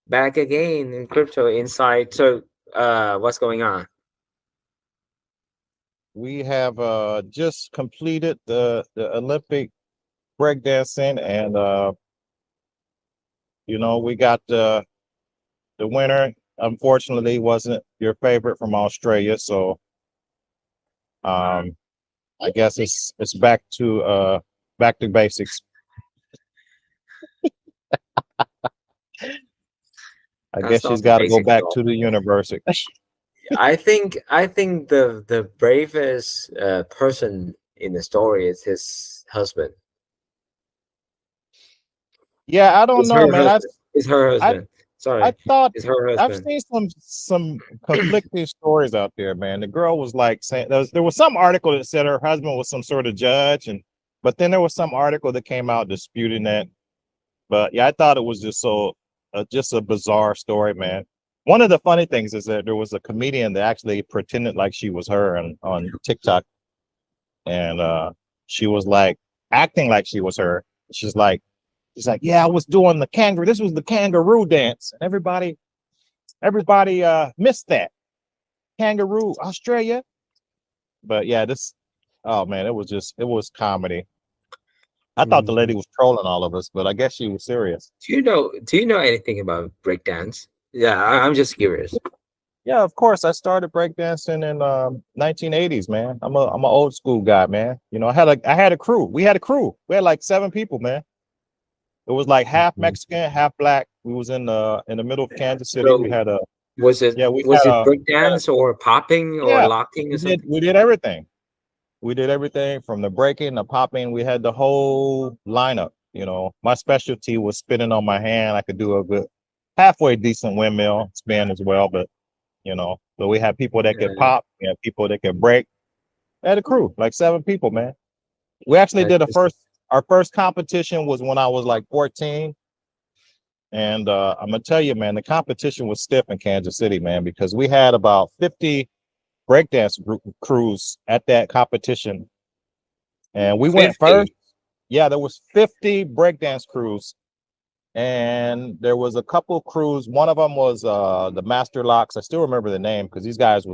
back again in crypto inside. So, what's going on? We have just completed the Olympic breakdancing, and we got the winner. Unfortunately, wasn't your favorite from Australia, so I guess it's back to basics. I That's guess not she's the got to go basic at back all. to the university. I think the bravest person in the story is his husband. Yeah, I don't It's know, her man. husband. It's her I husband. I Sorry, thought it's her I've husband. seen some conflicting stories out there, man. The girl was like saying there was some article that said her husband was some sort of judge, and but then there was some article that came out disputing that. But yeah, I thought it was just a bizarre story, man. One of the funny things is that there was a comedian that actually pretended like she was her on TikTok, and she was like acting like she was her. She's like, yeah, I was doing the kangaroo. This was the kangaroo dance, and everybody missed that kangaroo Australia. But yeah, oh man, it was comedy. I thought the lady Mhm. was trolling all of us, but I guess she was serious. Do you know anything about breakdance? Yeah, I'm just curious. Yeah, of course. I started breakdancing in 1980s, man. I'm an old school guy, man. I had a crew. We had a crew. We had like 7 people, man. It was like half Mhm. Mexican, half black. We was in the middle of Kansas City. We So had a was it yeah, we was had it a yeah, breakdance or popping or yeah. locking or We did something? we did everything. We did everything from the breaking, the popping. We had the whole lineup. My specialty was spinning on my hand. I could do a good halfway decent windmill spin as well, but so we had people that could Uh, pop, we had people that could break. I had a crew, like 7 people, man. We actually that's did just our first competition was when I was like 14. And I'm gonna tell you, man, the competition was stiff in Kansas City, man, because we had about 50 breakdance crews at that competition. And we went first. 50. Yeah, there was 50 breakdance crews. And there was a couple crews. One of them was the Master Locks. I still remember the name because these guys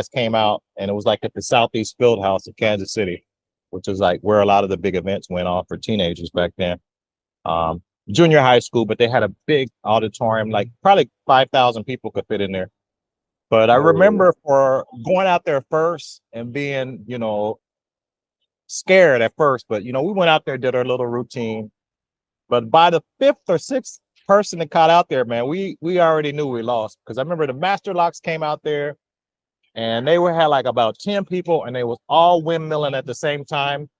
came out, and it was like at the Southeast Field House in Kansas City, which is like where a lot of the big events went on for teenagers back then. Um, Junior high school, but they had a big auditorium, like probably 5,000 people could fit in there. But I Oh, remember for going out there first and being, scared at first, but we went out there, did our little routine. But by the fifth or sixth person that caught out there, man, we already knew we lost, because I remember the Master Locks came out there, and had like about 10 people, and they was all windmilling at the same time.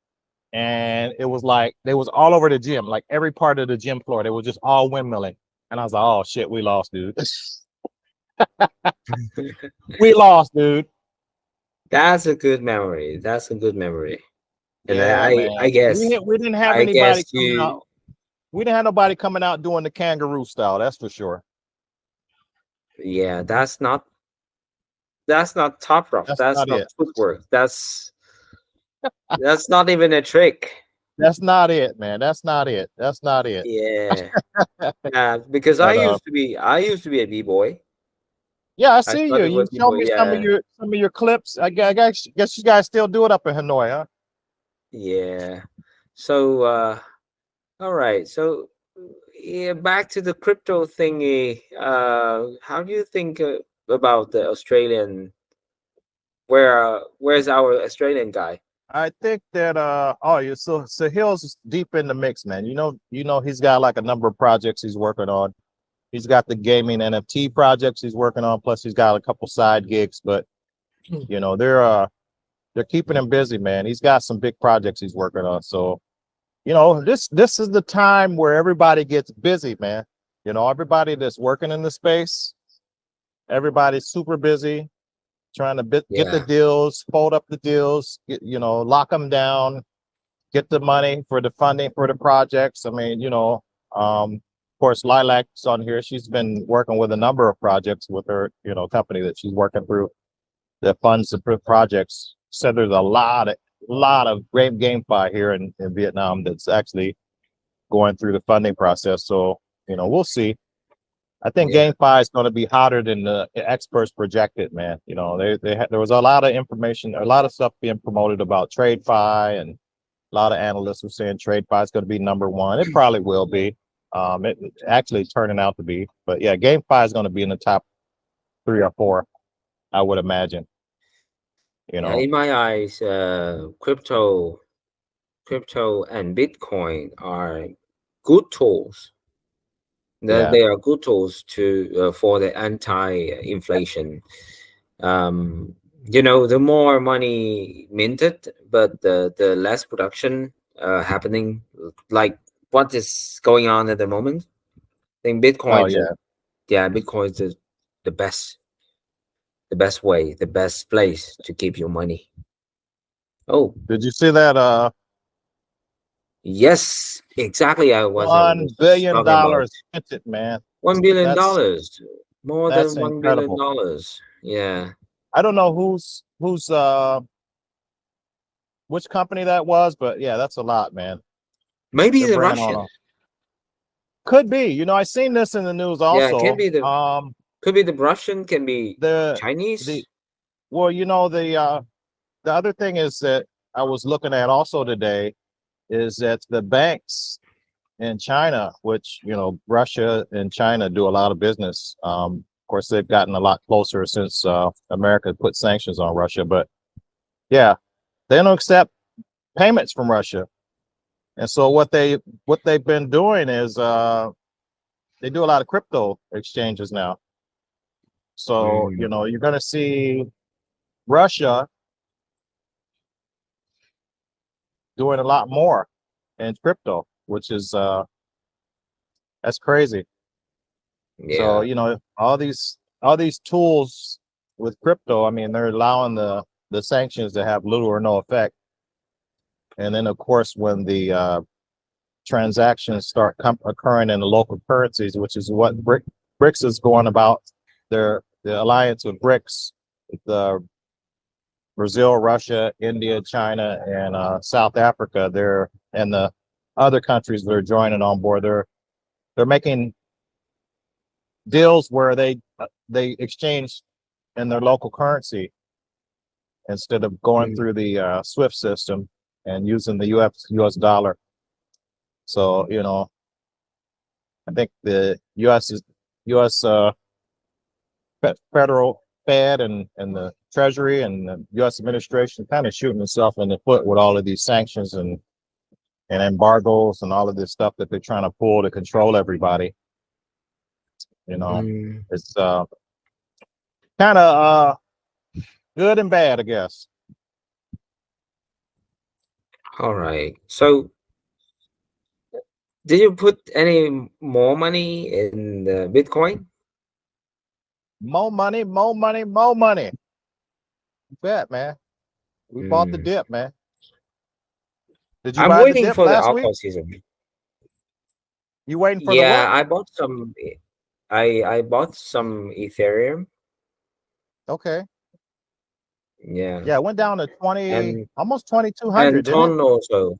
And it was like they was all over the gym, like every part of the gym floor. They were just all windmilling. And I was like, oh shit, we lost, dude. We lost, dude. that's a good memory. That's a good memory. And Yeah, I man. guess We didn't have I anybody guess coming you out. We didn't have nobody coming out doing the kangaroo style, that's for sure. yeah, that's not top rough. That's That's not not it. footwork. That's not even a trick. That's not it, man. That's not it. That's not it. Yeah. Because I But used to be I used to be a b-boy. yeah, I I see you. started You with show b-boy. me Yeah. some of your clips. I guess you guys still do it up in Hanoi, huh? Yeah. So all right. So yeah, back to the crypto thingy. How do you think about the Australian where's our Australian guy? I think that you so Sahil's is deep in the mix, man. He's got like a number of projects he's working on. He's got the gaming NFT projects he's working on, plus he's got a couple side gigs, but they're keeping him busy, man. He's got some big projects he's working on. So, this is the time where everybody gets busy, man. Everybody that's working in the space, everybody's super busy trying to get the Yeah. deals, fold up the deals, lock them down, get the money for the funding for the projects. I mean, of course, Lilac's on here. She's been working with a number of projects with her, company that she's working through that funds the projects. Said there's a lot of great GameFi here in Vietnam that's actually going through the funding process. So we'll see. I think Yeah. GameFi is going to be hotter than the experts projected, man. There was a lot of information, a lot of stuff being promoted about TradeFi, and a lot of analysts were saying TradeFi is going to be number one. It probably will be. It's actually turning out to be, but yeah, GameFi is going to be in the top 3 or 4, I would imagine. Yeah, in my eyes, crypto and Bitcoin are good tools. They are good tools to for the anti-inflation. The more money minted, but the less production happening, like what is going on at the moment. I think Oh Bitcoin, yeah, Bitcoin is the best way, the best place to keep your money. Oh, did you see that? yes, exactly. I $1 was talking about billion minted, man. That's $1 billion, more than $1 billion. incredible. Yeah, I don't know who's which company that was, but yeah, that's a lot, man. maybe They're the bringing on Russian. a could be. I seen this in the news Yeah, it can also. be the Russian, can be The Chinese. well, the other thing is that I was looking at also today is that the banks in China, which Russia and China do a lot of business. Of course, they've gotten a lot closer since America put sanctions on Russia, but yeah, they don't accept payments from Russia. And so what they've been doing is they do a lot of crypto exchanges now. So Mm, you're going to see Russia doing a lot more in crypto, which is that's crazy. So yeah. all these tools with crypto, I mean, they're allowing the sanctions to have little or no effect. And then of course, when the transactions start occurring in the local currencies, which is what BRICS is going about, the alliance with BRICS, the Brazil, Russia, India, China, and South Africa, and the other countries that are joining on board, they're making deals where they exchange in their local currency instead of going Mm, through the SWIFT system and using the US dollar. So I think the US federal Fed and the Treasury and the US administration kind of shooting itself in the foot with all of these sanctions and embargoes and all of this stuff that they're trying to pull to control everybody. mm. It's kind of good and bad, I guess. All right. So, did you put any more money in the Bitcoin? More money, more money, more money. You bet, man. We bought the Mm. dip, man. Did you I'm buy the waiting dip for the last week? alcohol season. You waiting for the Yeah, what? I bought some. I bought some Ethereum. Okay. Yeah, Yeah, it went down to 20, and almost 2200, didn't it? Ton also,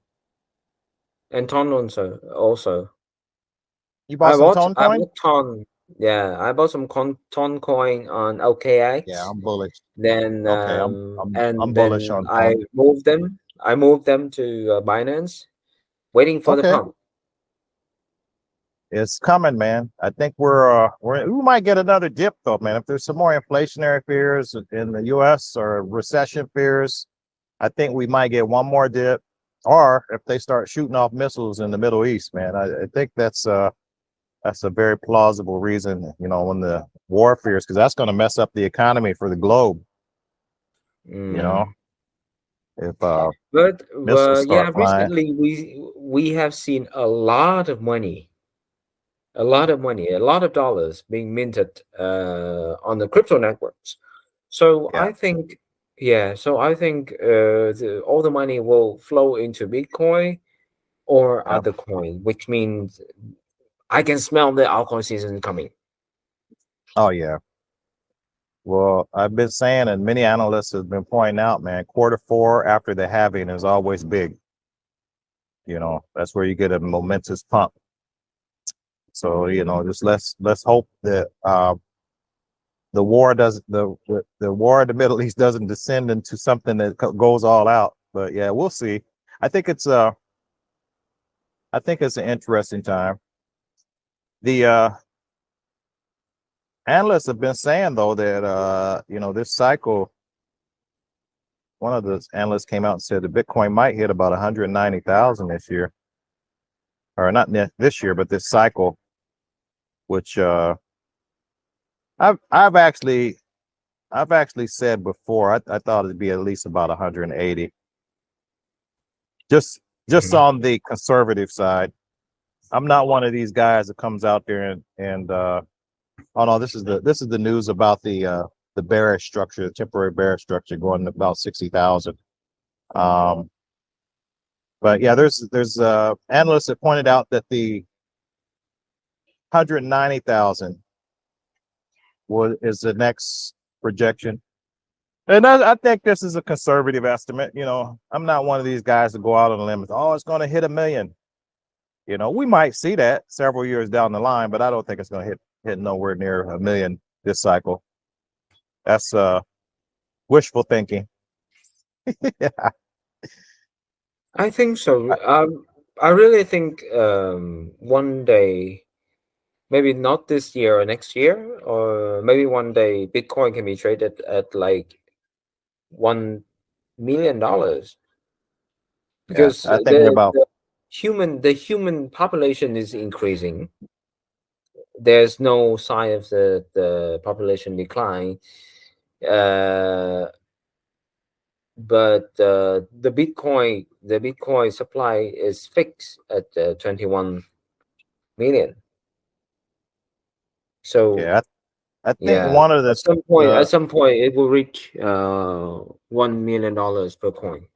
and Ton also. You bought some Tone I coin? bought Ton. Yeah, I bought some Ton coin on Yeah, OKX. I'm bullish. Then Okay, I'm and bullish then on Tone. I moved them to Binance, waiting for the Okay. pump. It's coming, man. I think we might get another dip though, man. If there's some more inflationary fears in the US or recession fears, I think we might get one more dip. Or if they start shooting off missiles in the Middle East, man, I think that's a very plausible reason, when the war fears, because that's going to mess up the economy for the globe, you know, Mm. if But missiles start yeah, flying. recently we have seen a lot of money, a lot of money, a lot of dollars being minted on the crypto networks. So Yeah, I think all the money will flow into Bitcoin or yeah. other coin, which means I can smell the altcoin season coming. Oh yeah. Well, I've been saying, and many analysts have been pointing out, man, quarter 4 after the halving is always big. That's where you get a momentous pump. So just let's hope that the war doesn't the war in the Middle East doesn't descend into something that goes all out. But yeah, we'll see. I think it's an interesting time. The analysts have been saying though that this cycle. One of the analysts came out and said the Bitcoin might hit about 190,000 this year, or not this year, but this cycle. Which I've actually said before. I thought it'd be at least about 180. Just on the conservative side. I'm not one of these guys that comes out there and oh no, this is the news about the bearish structure, the temporary bearish structure going to about 60,000. But yeah, there's analysts that pointed out that the 190,000 is the next projection. And I think this is a conservative estimate. I'm not one of these guys to go out on a limb. Oh, it's going to hit 1 million. We might see that several years down the line, but I don't think it's going to hit nowhere near 1 million this cycle. That's wishful thinking. Yeah. I think so. I really think one day, maybe not this year or next year, or maybe one day Bitcoin can be traded at like $1 million, because I think the human population is increasing. There's no sign of the population decline. But the Bitcoin supply is fixed at 21 million. So yeah, I think one of at some point it will reach $1 million per coin.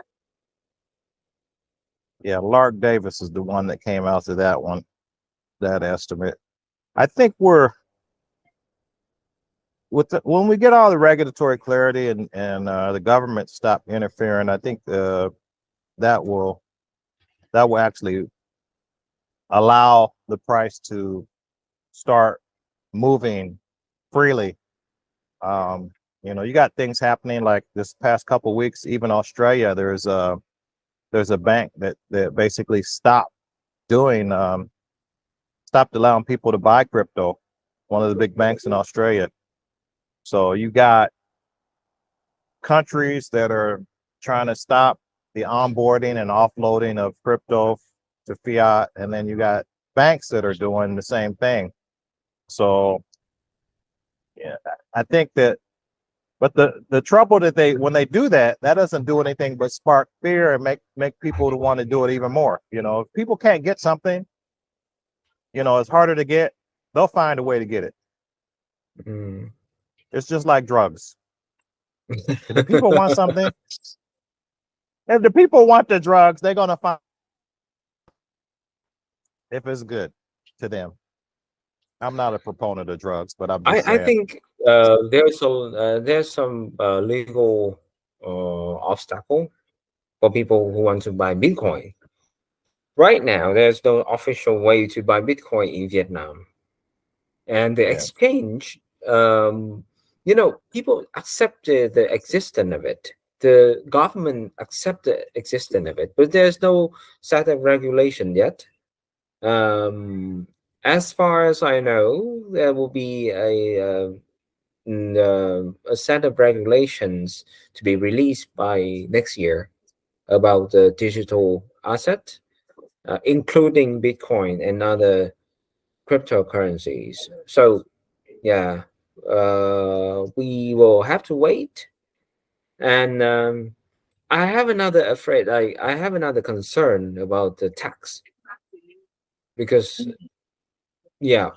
Yeah, Lark Davis is the one that came out to that estimate. I think we're when we get all the regulatory clarity and the government stop interfering, I think that will actually allow the price to start moving freely. You got things happening like this past couple of weeks. Even Australia, there's a bank that basically stopped allowing people to buy crypto. One of the big banks in Australia. So you got countries that are trying to stop the onboarding and offloading of crypto to fiat, and then you got banks that are doing the same thing. So yeah, I think that, but the trouble that when they do that doesn't do anything but spark fear and make people to want to do it even more. If people can't get something, it's harder to get, they'll find a way to get it. It's just like drugs. If the people want something, if the people want the drugs, they're gonna find if it's good to them. I'm not a proponent of drugs, but I think there's some legal obstacle for people who want to buy Bitcoin. Right now, there's no official way to buy Bitcoin in Vietnam, and the exchange, people accepted the existence of it. The government accept the existence of it, but there's no set of regulation yet. As far as I know, there will be a set of regulations to be released by next year about the digital asset, including Bitcoin and other cryptocurrencies. So, yeah, we will have to wait. And I have another concern about the tax, because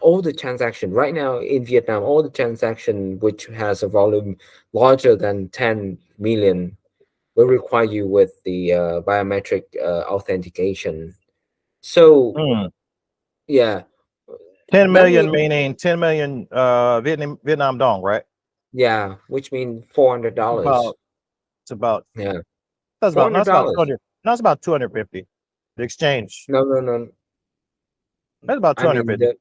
all the transaction right now in Vietnam, all the transaction which has a volume larger than 10 million will require you with the biometric authentication. So yeah, 10 million meaning 10 million Vietnam dong, right? Yeah, which means $400. It's about Yeah, that's about 200. No, it's about 250. The exchange. No. That's about I mean 250.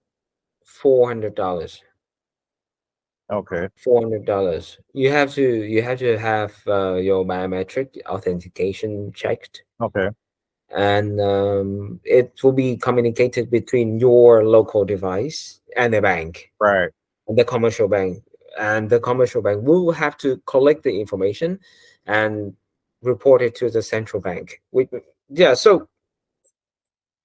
$400. Okay. $400. You have to have your biometric authentication checked, Okay. and it will be communicated between your local device and the bank, Right. and the commercial bank, and the commercial bank will have to collect the information and report it to the central bank. Yeah, so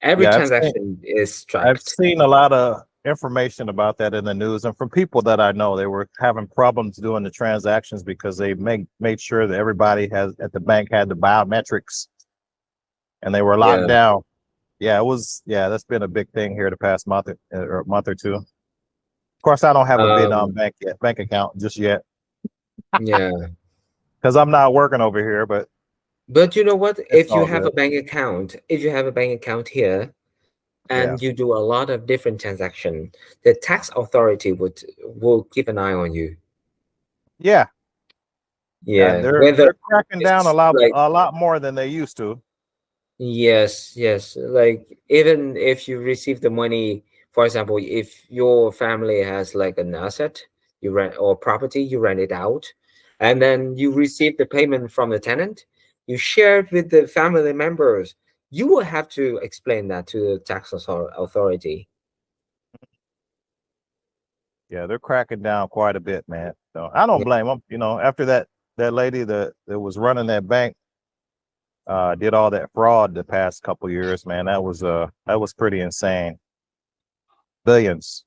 every Yeah, transaction is I've tracked. seen a lot of information about that in the news, and from people that I know, they were having problems doing the transactions because they made sure that everybody has at the bank had the biometrics, and they were locked Yeah. down. Yeah, it was. Yeah, that's been a big thing here the past month or month or two. Of course, I don't have a Um, bank account just yet yeah. because I'm not working over here, but But you know what? it's If you all have good. a bank account, if you have a bank account here Yeah, and you do a lot of different transaction, the tax authority will keep an eye on you. yeah, and Yeah. Whether they're cracking down it's like, a lot more than they used to. yes, yes. Like, even if you receive the money, for example, if your family has like an asset, you rent, or property, you rent it out, and then you receive the payment from the tenant, you share it with the family members. You will have to explain that to the tax authority. Yeah, they're cracking down quite a bit, man. So I don't Yeah. blame them. After that lady that was running that bank did all that fraud the past couple years, man, that was pretty insane. Billions.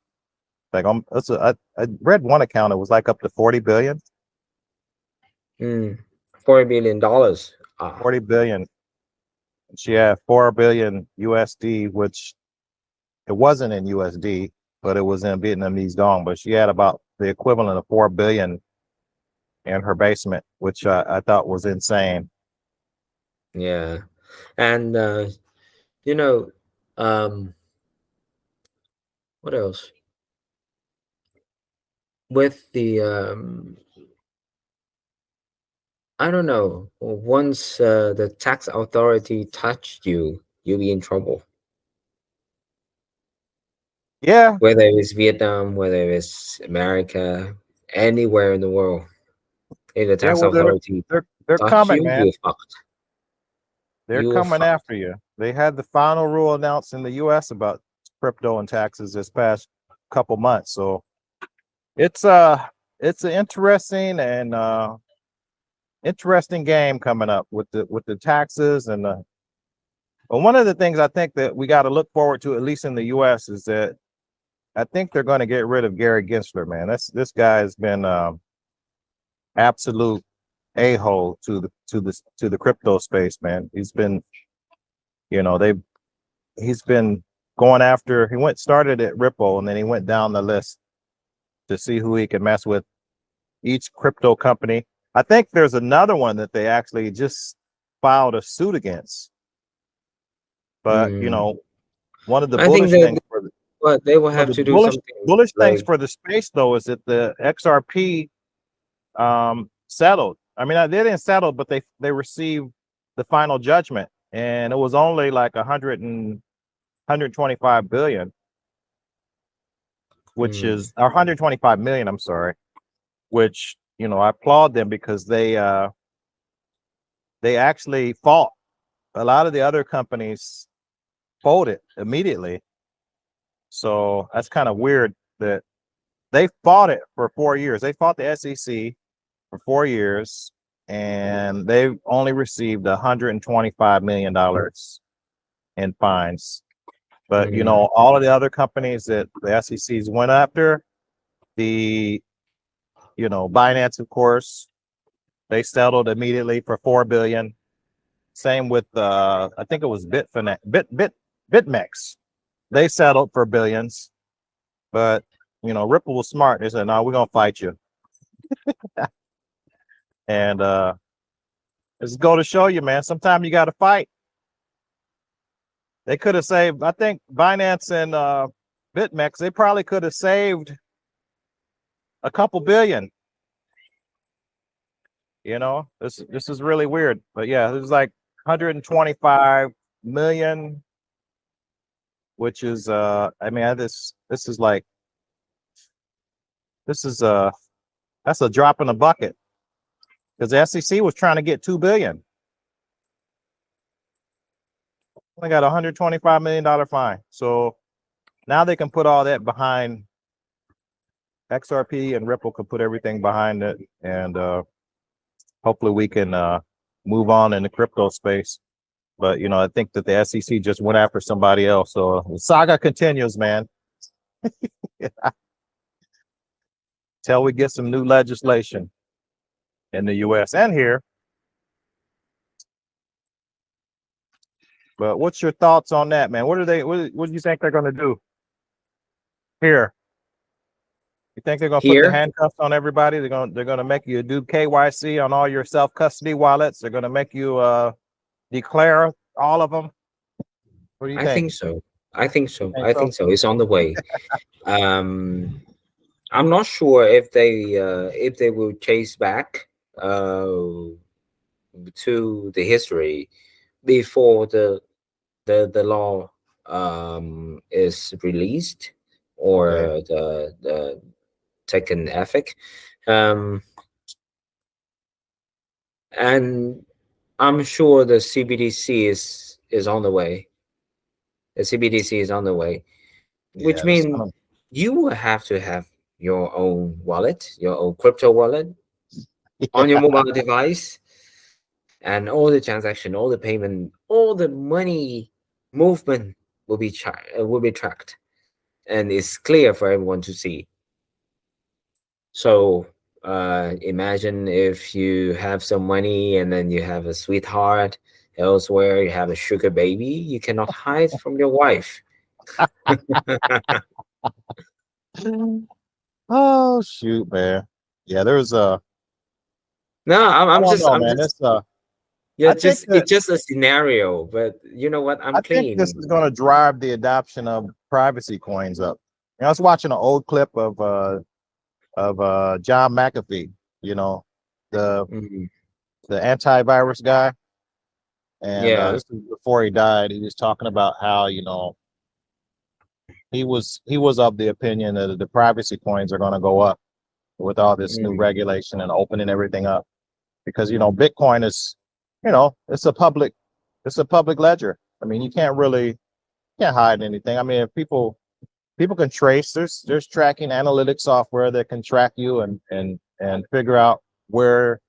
Like I read one account, it was like up to 40 billion. Mm. $4 billion. Ah. 40 billion. She had 4 billion USD, which it wasn't in USD, but it was in Vietnamese dong. But she had about the equivalent of 4 billion in her basement, which I thought was insane. Yeah. And you know, um, what else? With the I don't know. Once the tax authority touched you, you'll be in trouble. Yeah, Whether it's Vietnam, whether it's America, anywhere in the world, if the yeah. tax Well, authority they're touch coming, you, man. you're fucked. They're You're coming fucked. after you. They had the final rule announced in the U.S. about crypto and taxes this past couple months. So it's it's an interesting game coming up with the taxes and but one of the things I think that we got to look forward to, at least in the U.S., is that I think they're going to get rid of Gary Gensler, man. This guy has been absolute a-hole to the crypto space, man. He's been, they he's been going after. He started at Ripple, and then he went down the list to see who he can mess with. Each crypto company. I think there's another one that they actually just filed a suit against. But Mm. one of the I think bullish things for but they will one of have the to do something bullish things like, for the space though is that the XRP settled. I mean, they didn't settle, but they received the final judgment, and it was only like 125 billion, which mm, is or 125 million. I'm sorry, which I applaud them because they actually fought. A lot of the other companies folded immediately, so that's kind of weird that they fought it for 4 years. They fought the SEC for 4 years, and they've only received $125 million in fines. But mm, all of the other companies that the SEC's went after, the Binance, of course, they settled immediately for 4 billion. Same with I think it was BitMEX. They settled for billions, but Ripple was smart. They said, "No, we're gonna fight you." And it's go to show you, man. Sometimes you got to fight. They could have saved. I think Binance and BitMEX. They probably could have saved a couple billion. This is really weird. But yeah, this is like 125 million, which is I mean this is like This is that's a drop in the bucket because the SEC was trying to get $2 billion. They got a $125 million fine. So now they can put all that behind XRP, and Ripple could put everything behind it, and hopefully we can move on in the crypto space. But you know, I think that the SEC just went after somebody else. So the saga continues, man. Till we get some new legislation in the US and here. But what's your thoughts on that, man? What do you think they're gonna do here? You think they're gonna put the Here, handcuffs on everybody? They're gonna make you do KYC on all your self-custody wallets. They're gonna make you declare all of them. What do you I think? think so. I think You so. think I so? think so. It's on the way. I'm not sure if they will chase back to the history before the law is released Okay. or the taken effect. Um, and I'm sure the CBDC is on the way. The CBDC is on the way, which Yeah, that's means kind of you will have to have your own wallet, your own crypto wallet on your yeah. mobile device, and all the transaction, all the payment, all the money movement will be tracked, and it's clear for everyone to see. So imagine if you have some money and then you have a sweetheart elsewhere, you have a sugar baby, you cannot hide from your wife. Oh shoot, man. Yeah, there's No, I don't know, I'm man. just, I think that it's just a scenario. But you know what? I'm I think this clean. is going to drive the adoption of privacy coins up. I was watching an old clip of John McAfee, you know, the Mhm. the antivirus guy, and Yeah. this is before he died. He was talking about how he was of the opinion that the privacy coins are going to go up with all this new Mm. regulation and opening everything up because Bitcoin is it's a public ledger. I mean, you can't hide anything. I mean, if people can trace, there's tracking analytics software that can track you and figure out where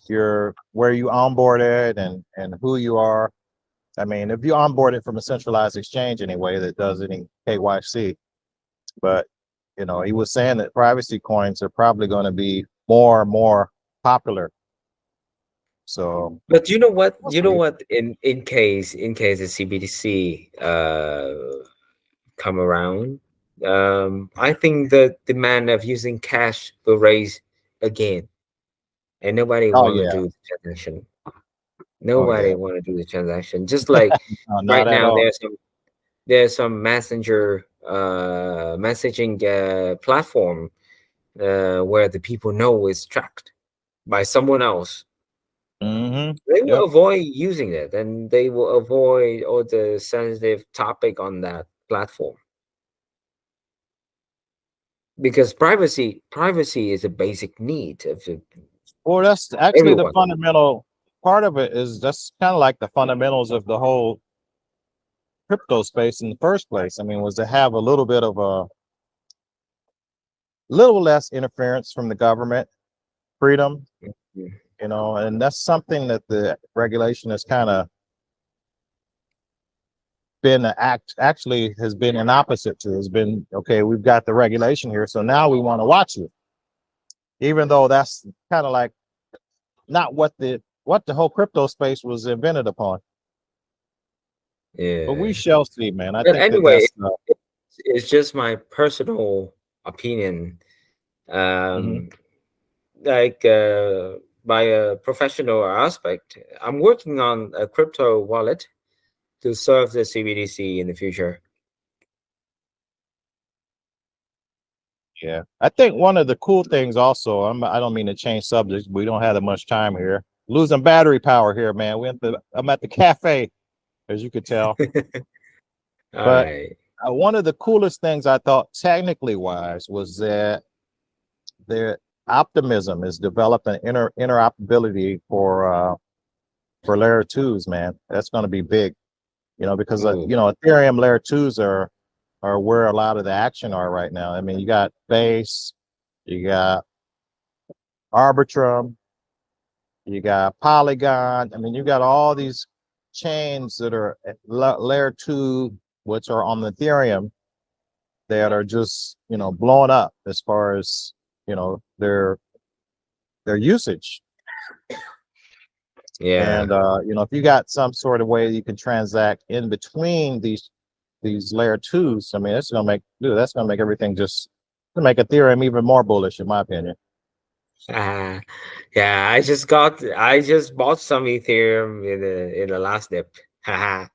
you onboarded and who you are. I mean, if you onboard it from a centralized exchange anyway that does any KYC, but he was saying that privacy coins are probably going to be more and more popular. So But you know what? we'll You know see. what? In case the CBDC come around, I think the demand of using cash will raise again, and nobody Oh want to yeah, do the transaction. oh yeah, Nobody want to do the transaction. Just like no, not right at now, all. there's some messenger messaging platform where the people know it's tracked by someone else. Mm-hmm. They will Yep. avoid using it, and they will avoid all the sensitive topic on that platform, because privacy is a basic need of Well, that's actually the everyone. fundamental part of it. Is that's kind of like the fundamentals of the whole crypto space in the first place. I mean, was to have a little bit of a little less interference from the government, freedom, Mhm. and that's something that the regulation has kind of been actually has been an opposite to. Has been okay. We've got the regulation here, so now we want to watch you, even though that's kind of like not what the whole crypto space was invented upon. But we Yeah. shall see, man. I But think that anyway, that's it's just my personal opinion. mhm. Um, like by a professional aspect, I'm working on a crypto wallet to serve the CBDC in the future. Yeah. I think one of the cool things also, I don't mean to change subjects, we don't have that much time here. Losing battery power here, man. I'm at the cafe, as you could tell. All But right. one of the coolest things I thought technically wise was that their optimism is developing interoperability for layer twos, man. That's going to be big, because Ooh. Ethereum layer twos are where a lot of the action are right now. I mean, you got Base, you got Arbitrum, you got Polygon. I mean, you got all these chains that are at layer two, which are on the Ethereum, that are just blowing up as far as their usage. Yeah. And if you got some sort of way you can transact in between these layer twos, I mean, that's gonna make everything just to make Ethereum even more bullish, in my opinion. Yeah, I just bought some Ethereum in the last dip. Haha.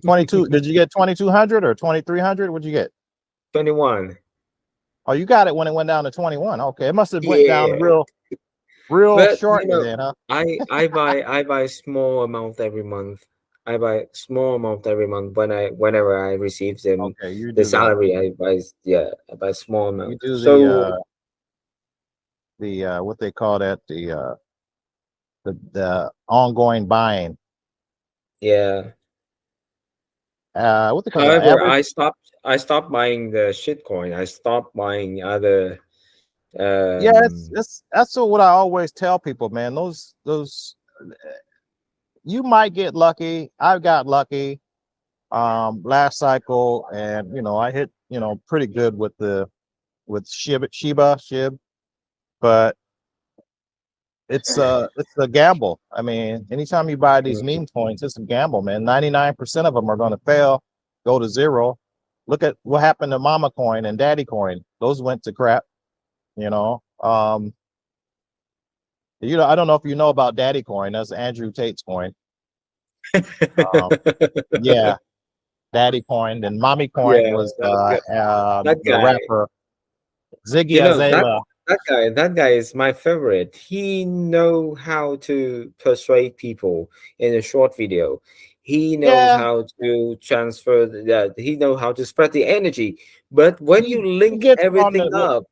22, did you get 2200 or 2300? What'd you get? 21. Oh, you got it when it went down to 21. Okay, it must have went down Yeah. real But shortly then, huh? I buy small amount every month. I buy small amount every month whenever I receive Okay, you the do that. salary. I buy small You amount. do So the what they call that, the ongoing buying. yeah. What they call that? However, Average. I stopped buying the shitcoin. I stopped buying other Yeah, that's what I always tell people, man. Those you might get lucky. I got lucky last cycle, and I hit pretty good with SHIB, but it's a gamble. I mean, anytime you buy these meme coins, it's a gamble, man. 99% of them are going to fail, go to zero. Look at what happened to Mama Coin and Daddy Coin. Those went to crap. I don't know if you know about Daddy Coin. That's Andrew Tate's coin. Yeah, Daddy Coin. And Mommy Coin yeah, was that the guy. rapper Ziggy You know that Azalea. that guy is my favorite. He know how to persuade people in a short video. He knows Yeah, how to transfer that. He know how to spread the energy. But when you he link gets on everything the up,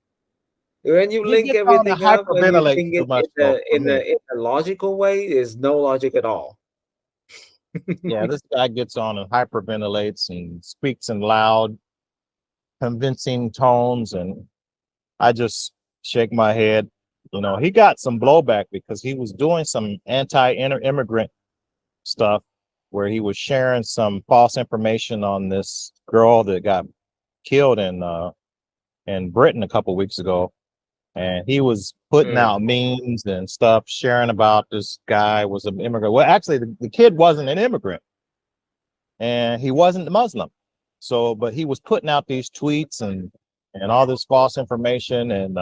when you he link gets on the everything up and you hyperventilate think too it much though, for me. in a logical way, is no logic at all. Yeah, this guy gets on and hyperventilates and speaks in loud, convincing tones, and I just shake my head. He got some blowback because he was doing some anti-immigrant stuff where he was sharing some false information on this girl that got killed in Britain a couple weeks ago. And he was putting Mm. out memes and stuff, sharing about this guy was an immigrant. Well, actually, the kid wasn't an immigrant, and he wasn't Muslim. So, but he was putting out these tweets and all this false information, and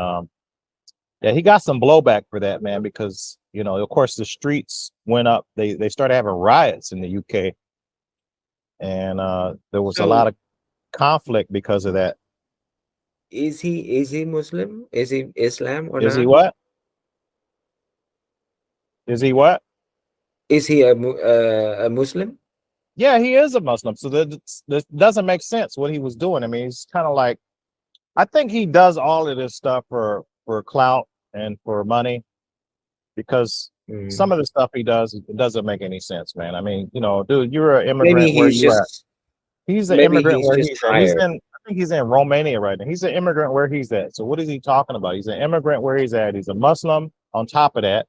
yeah, he got some blowback for that, man, because of course, the streets went up. They started having riots in the UK, and there was a So lot of conflict because of that. is he Muslim? Is he Islam or Is he not? what? Is he what? Is he a Muslim? Yeah, he is a Muslim. So that doesn't make sense what he was doing. I mean, he's kind of like, I think he does all of this stuff for clout and for money, because some Mm. of the stuff he does, it doesn't make any sense, man. I mean, dude, you're an Maybe immigrant. Where he's you at? just He's an maybe immigrant he's where just he's at. tired. I think he's in Romania right now. He's an immigrant where he's at. So what is he talking about? He's an immigrant where he's at. He's a Muslim on top of that.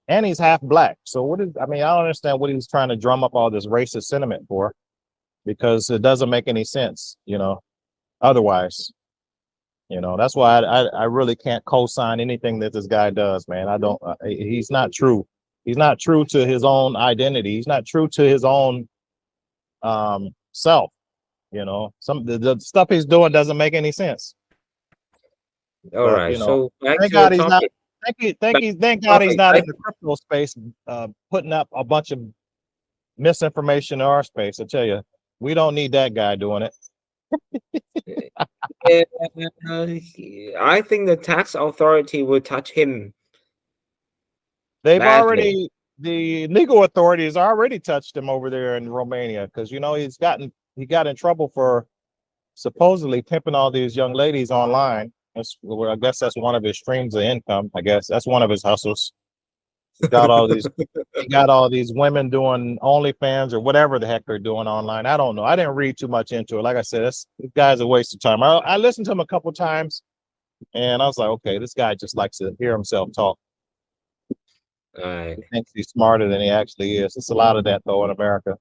And he's half black. So I don't understand what he's trying to drum up all this racist sentiment for, because it doesn't make any sense, otherwise. That's why I really can't co-sign anything that this guy does, man. I don't, he's not true. He's not true to his own identity. He's not true to his own self. The stuff he's doing doesn't make any sense. All But right. So back thank to the God he's not. topic. Thank God he's Topic. not in the crypto space, putting up a bunch of misinformation in our space. I tell you, we don't need that guy doing it. Yeah, I think the tax authority will touch him badly. The legal authorities already touched him over there in Romania, because he got in trouble for supposedly pimping all these young ladies online. Well, I guess that's one of his streams of income. I guess that's one of his hustles. He got all these. He got all these women doing OnlyFans or whatever the heck they're doing online. I don't know. I didn't read too much into it. Like I said, this guy's a waste of time. I listened to him a couple times, and I was like, okay, this guy just likes to hear himself talk. All right. He thinks he's smarter than he actually is. It's a lot of that though in America.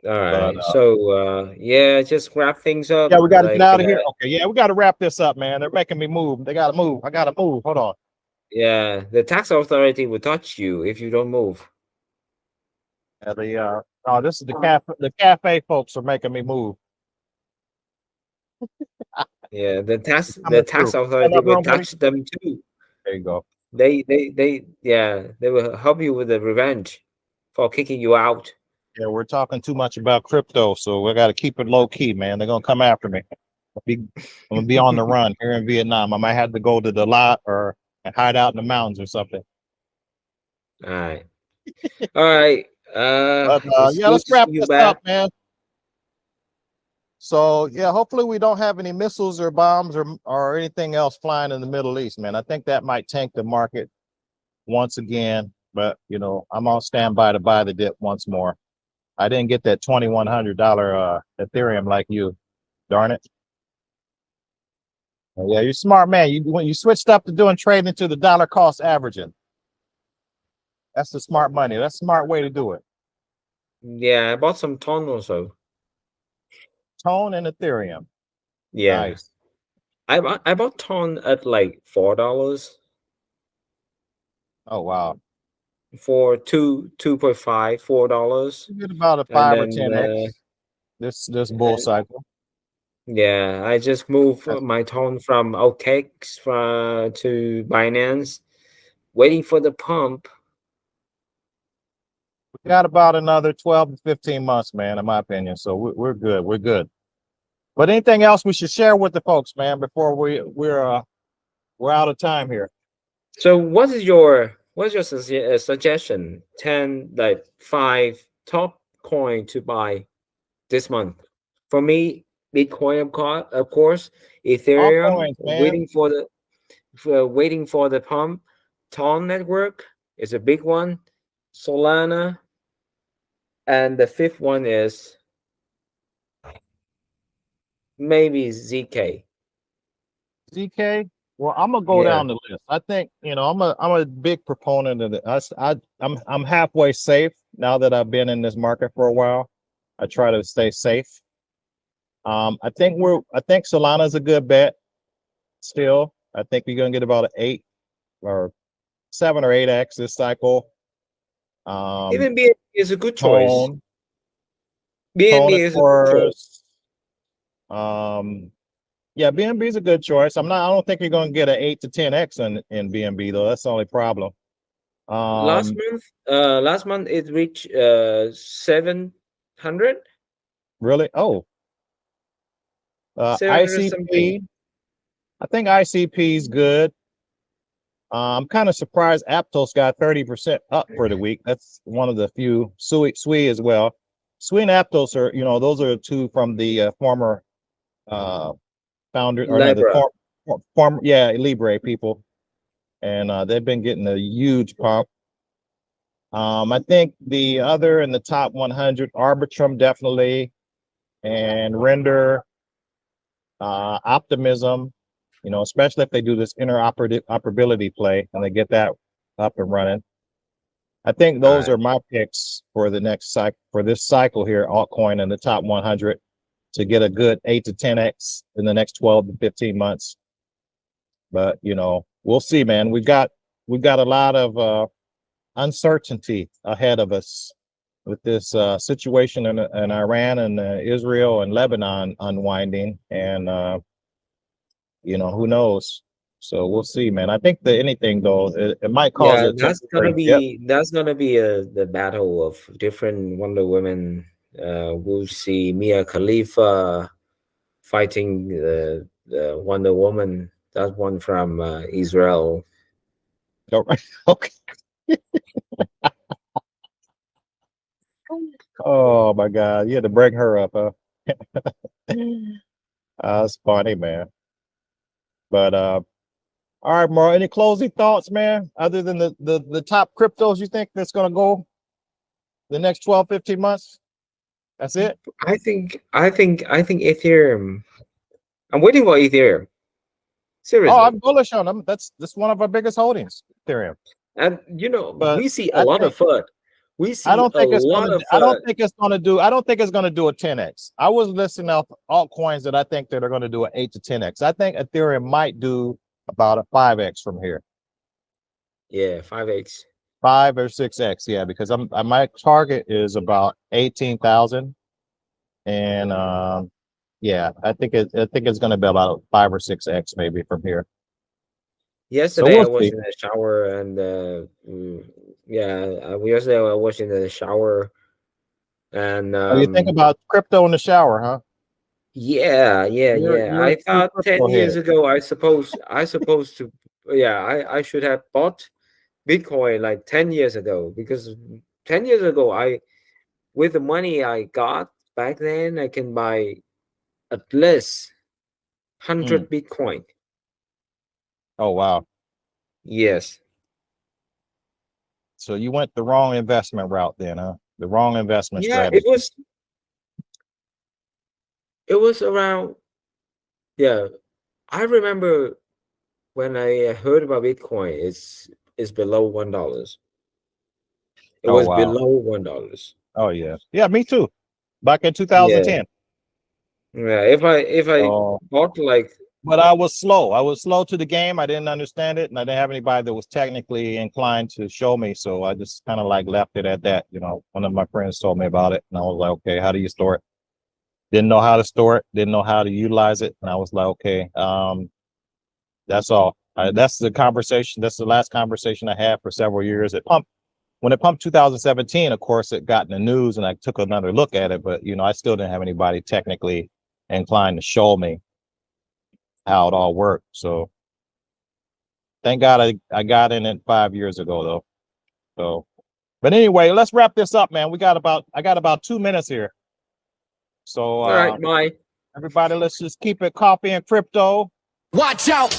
All right. But So yeah, just wrap things up. yeah, we got to get Like out of here. Okay, yeah, we got to wrap this up, man. They're making me move. They got to move. I got to move. Hold on. yeah, the tax authority will touch you if you don't move. Yeah, oh, this is the cafe. The cafe folks are making me move. Yeah, the Coming tax through. Stand authority up, will room, buddy. touch them too. There you go. Yeah, they will help you with the revenge for kicking you out. Yeah, we're talking too much about crypto, so we got to keep it low key, man. They're gonna come after me. I'm gonna be on the run here in Vietnam. I might have to go to the lot or hide out in the mountains or something. All right. All right. But It's yeah, good let's to see wrap you this back. up, man. So yeah, hopefully we don't have any missiles or bombs or anything else flying in the Middle East, man. I think that might tank the market once again. But you know, I'm on standby to buy the dip once more. I didn't get that $2,100 Ethereum like you. Darn it. Yeah, you're smart, man. When you switched up to doing trading to the dollar cost averaging, that's the smart money. That's a smart way to do it. Yeah, I bought some ton also. Tone and Ethereum. Yeah. Nice. I bought ton at like $4 Oh wow. for 2.5 $4. You get about a And 5 or then 10x this bull cycle. yeah, I just moved That's, my ton from OKX to Binance, waiting for the pump. we got about another 12 to 15 months, man, in my opinion. So we're good. We're good. But anything else we should share with the folks, man, before we're out of time here. So what's your suggestion? 10 like 5 top coin to buy this month. For me, Bitcoin of course, Ethereum Altcoins, man. waiting for the pump. Ton network is a big one. Solana, and the fifth one is maybe ZK. ZK. Well, I'm gonna go Yeah. down the list. I think I'm a big proponent of it. I'm halfway safe now that I've been in this market for a while. I try to stay safe. I think Solana's a good bet. Still, I think we're gonna get about an 8 or 7 or 8x this cycle. Even BNB is a good choice. Tone, BNB of is a good choice. course. Yeah, BNB is a good choice. I don't think you're gonna get an 8 to 10x in BNB though. That's the only problem. Last month it reached 700. Really? Oh, 700 something. ICP. I think ICP is good. I'm kind of surprised Aptos got 30% up for the week. That's one of the few. Sui as well. Sui and Aptos are, those are two from the former founder or no, the Libra. former, yeah, Libre people, and they've been getting a huge pump. I think the other in the top 100, Arbitrum definitely, and Render, Optimism. Especially if they do this interoperability play and they get that up and running. I think those are my picks for the next cycle, for this cycle here, altcoin in the top 100 to get a good 8 to 10x in the next 12 to 15 months. But, we'll see, man. We've got a lot of uncertainty ahead of us with this situation in Iran and Israel and Lebanon unwinding. And, who knows? So we'll see, man. I think that anything though, it might cause a temporary dip. That's gonna be the battle of different Wonder Women. We'll see Mia Khalifa fighting the Wonder Woman. That's one from Israel. All right. Okay. Oh my God, you had to bring her up, huh? That's funny, man. But all right, Mar, any closing thoughts, man? Other than the top cryptos you think that's gonna go the next 12, 15 months? That's it? I think Ethereum. I'm waiting for Ethereum. Oh, Seriously. I'm bullish on them. That's one of our biggest holdings, Ethereum. And But we see a I lot think of FUD. We I see don't a think it's lot gonna of I FUD. don't think it's gonna do I don't think it's gonna do a 10x. I was listing off altcoins that I think that are gonna do an 8 to 10x. I think Ethereum might do about a 5x from here. Yeah, 5x. 5 or 6x, yeah, because my target is about 18,000. And yeah, I think it's gonna be about 5 or 6x maybe from here. So Yesterday I we'll was see. in the shower and yesterday I was in the shower and Oh, you think about crypto in the shower, huh? yeah, You're a I true thought 10 crypto years head. ago I supposed to, I should have bought Bitcoin like 10 years ago, because 10 years ago with the money I got back then I can buy at least Mm. 100 Bitcoin. Oh wow. Yes. So you went the wrong investment route then, huh? The wrong investment Yeah, strategy. it was around, yeah. I remember when I heard about Bitcoin, it's below $1. It Oh was wow. below $1. Oh yeah. Yeah, me too. Back in Yeah. 2010. Yeah. If I Oh, bought like, but I was slow. I was slow to the game. I didn't understand it, and I didn't have anybody that was technically inclined to show me. So I just kind of like left it at that. One of my friends told me about it, and I was like, okay, how do you store it? Didn't know how to store it. Didn't know how to utilize it, and I was like, okay, that's all. That's the conversation. That's the last conversation I had for several years. When it pumped 2017, of course, it got in the news, and I took another look at it. But I still didn't have anybody technically inclined to show me how it all worked. So thank God I got in it 5 years ago though. So, but anyway, let's wrap this up, man. I got about 2 minutes here. So all right, bye. everybody, let's just keep it coffee and crypto. Watch out.